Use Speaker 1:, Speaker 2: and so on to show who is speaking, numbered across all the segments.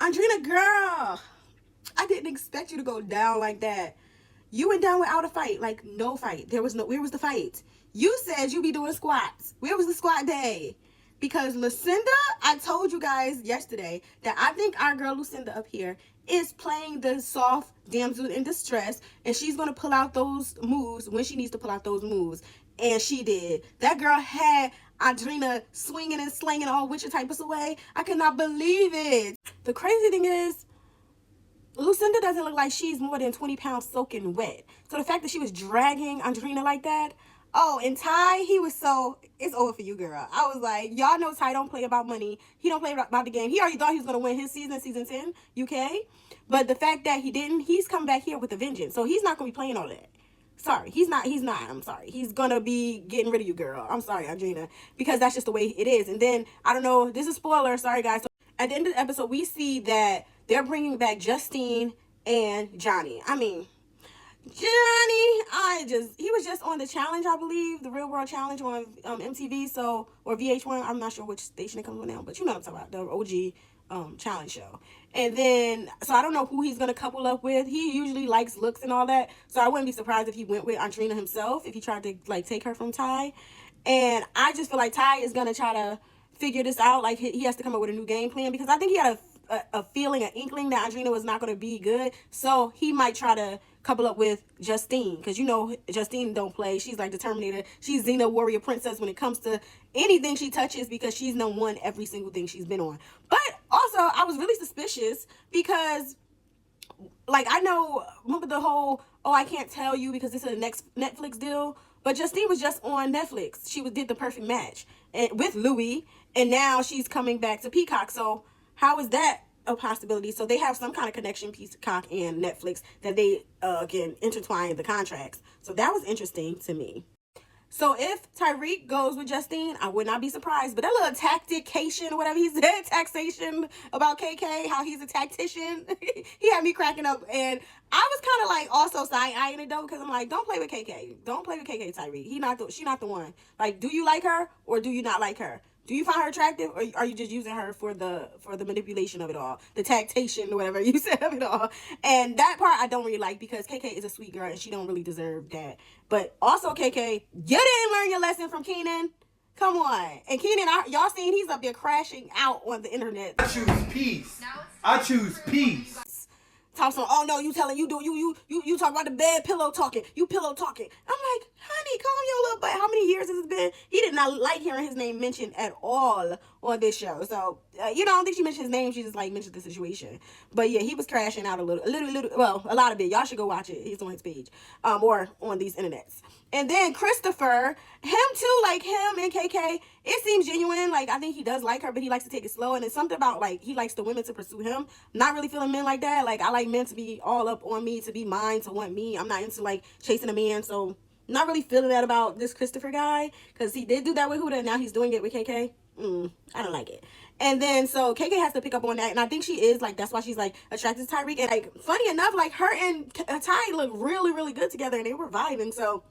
Speaker 1: Andrina, girl, I didn't expect you to go down like that. You went down without a fight, like no fight. There was no, where was the fight? You said you be doing squats. Where was the squat day? Because Lucinda, I told you guys yesterday that I think our girl Lucinda up here is playing the soft damsel in distress, and she's going to pull out those moves when she needs to pull out those moves. And she did. That girl had Andrina swinging and slinging all which type of way. I cannot believe it. The crazy thing is, Lucinda doesn't look like she's more than 20 pounds soaking wet. So the fact that she was dragging Andrina like that. Oh, and Ty, he was so, it's over for you, girl. I was like, y'all know Ty don't play about money. He don't play about the game. He already thought he was going to win his season 10, UK. But the fact that he didn't, he's come back here with a vengeance. So he's not going to be playing all that. Sorry, he's not, I'm sorry. He's going to be getting rid of you, girl. I'm sorry, Andrina, because that's just the way it is. And then, I don't know, this is a spoiler, sorry guys. So at the end of the episode, we see that they're bringing back Justine and Johnny. I mean, Johnny, he was just on the challenge, I believe, the Real World Challenge on MTV, so, or VH1, I'm not sure which station it comes on now, but you know what I'm talking about, the OG challenge show. And then, so I don't know who he's going to couple up with. He usually likes looks and all that, so I wouldn't be surprised if he went with Andrina himself, if he tried to, like, take her from Ty. And I just feel like Ty is going to try to figure this out, like, he has to come up with a new game plan, because I think he had a feeling, an inkling that Andrina was not going to be good, so he might try to couple up with Justine, because you know Justine don't play. She's like the Terminator. She's Xena warrior princess when it comes to anything she touches, because she's won every single thing she's been on. But also, I was really suspicious because, like, I know, remember the whole, oh, I can't tell you because this is a next Netflix deal, but Justine was just on Netflix. She did The Perfect Match and with Louis, and now she's coming back to Peacock. So how is that a possibility? So they have some kind of connection, Peacock and Netflix, that they can intertwine the contracts. So that was interesting to me. So if Tyreek goes with Justine, I would not be surprised. But that little tactication, or whatever he said, taxation about KK, how he's a tactician, he had me cracking up. And I was kind of like also side-eyeing it though, because I'm like, don't play with KK. Don't play with KK, Tyreek. She's not the one. Like, do you like her or do you not like her? Do you find her attractive, or are you just using her for the manipulation of it all, the tactation, or whatever you said of it all? And that part I don't really like, because KK is a sweet girl and she don't really deserve that. But also, KK, you didn't learn your lesson from Keenan. Come on. And Keenan, y'all seen he's up there crashing out on the internet.
Speaker 2: I choose peace. I choose peace.
Speaker 1: Talk some, oh no, you talk about the bed pillow talking. You pillow talking. I'm like, honey, calm your little butt. How many years has it been? He did not like hearing his name mentioned at all on this show. So, I don't think she mentioned his name. She just like mentioned the situation. But yeah, he was crashing out a little, well, a lot of it. Y'all should go watch it. He's on his page, or on these internets. And then Christopher, him too, like him and KK, it seems genuine. Like, I think he does like her, but he likes to take it slow. And it's something about, like, he likes the women to pursue him. Not really feeling men like that. Like, I like men to be all up on me, to be mine, to want me. I'm not into, like, chasing a man. So, not really feeling that about this Christopher guy. Because he did do that with Huda, and now he's doing it with KK. I don't like it. And then, so, KK has to pick up on that. And I think she is, like, that's why she's, like, attracted to Tyreek. And, like, funny enough, like, her and Ty look really, really good together. And they were vibing. So,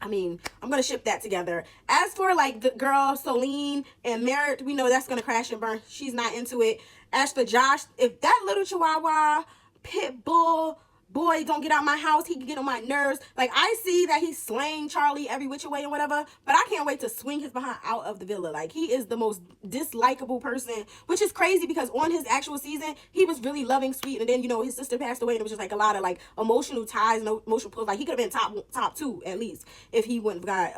Speaker 1: I mean, I'm going to ship that together. As for, like, the girl, Celine and Merritt, we know that's going to crash and burn. She's not into it. As for Josh, if that little chihuahua, pit bull, boy, don't get out my house, he can get on my nerves. Like, I see that he's slaying Charlie every which way and whatever, but I can't wait to swing his behind out of the villa. Like, he is the most dislikable person, which is crazy because on his actual season, he was really loving, sweet, and then, his sister passed away, and it was just, like, a lot of, like, emotional ties and emotional pulls. Like, he could have been top two, at least, if he wouldn't got,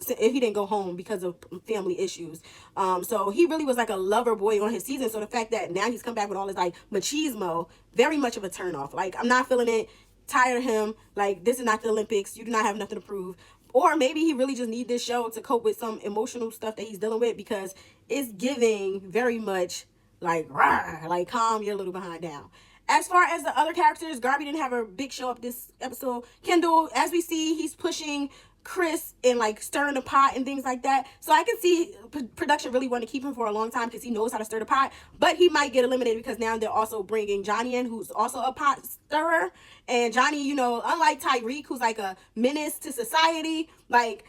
Speaker 1: if he didn't go home because of family issues. So he really was, like, a lover boy on his season, so the fact that now he's come back with all his, like, machismo, very much of a turnoff. Like, I'm not feeling it. Tired of him. Like, this is not the Olympics. You do not have nothing to prove. Or maybe he really just need this show to cope with some emotional stuff that he's dealing with, because it's giving very much like, rawr, like, calm your little behind down. As far as the other characters, Garby didn't have a big show up this episode. Kendall, as we see, he's pushing Chris and, like, stirring the pot and things like that. So I can see production really want to keep him for a long time because he knows how to stir the pot. But he might get eliminated because now they're also bringing Johnny in, who's also a pot stirrer. And Johnny, unlike Tyreek, who's like a menace to society, like,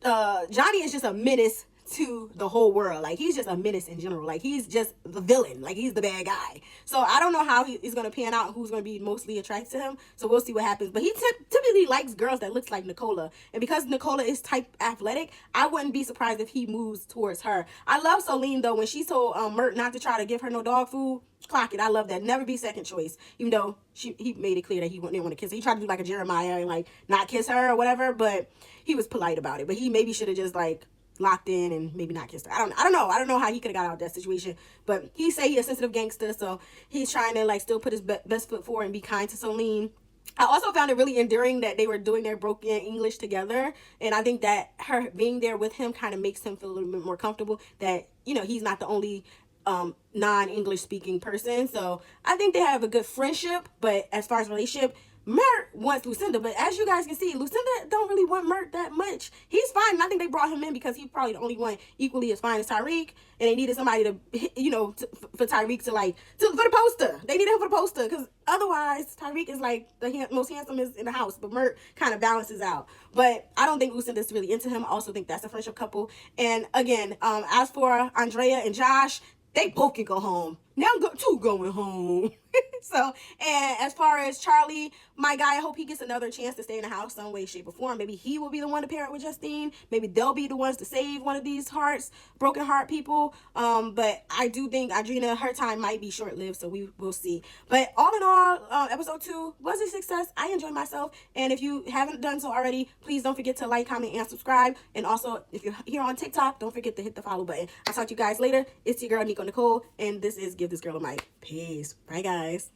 Speaker 1: Johnny is just a menace to the whole world. Like, he's just a menace in general. Like, he's just the villain. Like, he's the bad guy. So I don't know how he's going to pan out, who's going to be mostly attracted to him. So we'll see what happens. But he typically likes girls that looks like Nicola. And because Nicola is type athletic, I wouldn't be surprised if he moves towards her. I love Celine, though, when she told Mert not to try to give her no dog food. Clock it. I love that. Never be second choice. Even though he made it clear that he didn't want to kiss her. He tried to do like a Jeremiah and like not kiss her or whatever, but he was polite about it. But he maybe should have just like locked in and maybe not kissed her. I don't know how he could have got out of that situation. But he say he a sensitive gangster, so he's trying to like still put his best foot forward and be kind to Celine. I also found it really endearing that they were doing their broken English together. And I think that her being there with him kind of makes him feel a little bit more comfortable that, you know, he's not the only non-English speaking person. So I think they have a good friendship. But as far as relationship, Mert wants Lucinda, but as you guys can see, Lucinda don't really want Mert that much. He's fine, and I think they brought him in because he's probably the only one equally as fine as Tyreek, and they needed somebody to, you know, for Tyreek to like, for the poster. They needed him for the poster, because otherwise, Tyreek is like the most handsome in the house, but Mert kind of balances out. But I don't think Lucinda's really into him. I also think that's a friendship couple. And again, as for Andrea and Josh, they both can go home. Now two going home. So, and as far as Charlie, my guy, I hope he gets another chance to stay in the house some way, shape, or form. Maybe he will be the one to pair it with Justine. Maybe they'll be the ones to save one of these broken heart people. But I do think Andrina, her time might be short-lived, so we will see. But all in all, episode 2 was a success. I enjoyed myself. And if you haven't done so already, please don't forget to like, comment, and subscribe. And also, if you're here on TikTok, don't forget to hit the follow button. I'll talk to you guys later. It's your girl, Nico Nicole, and this is Give This Girl a Mic. Peace. Bye, guys.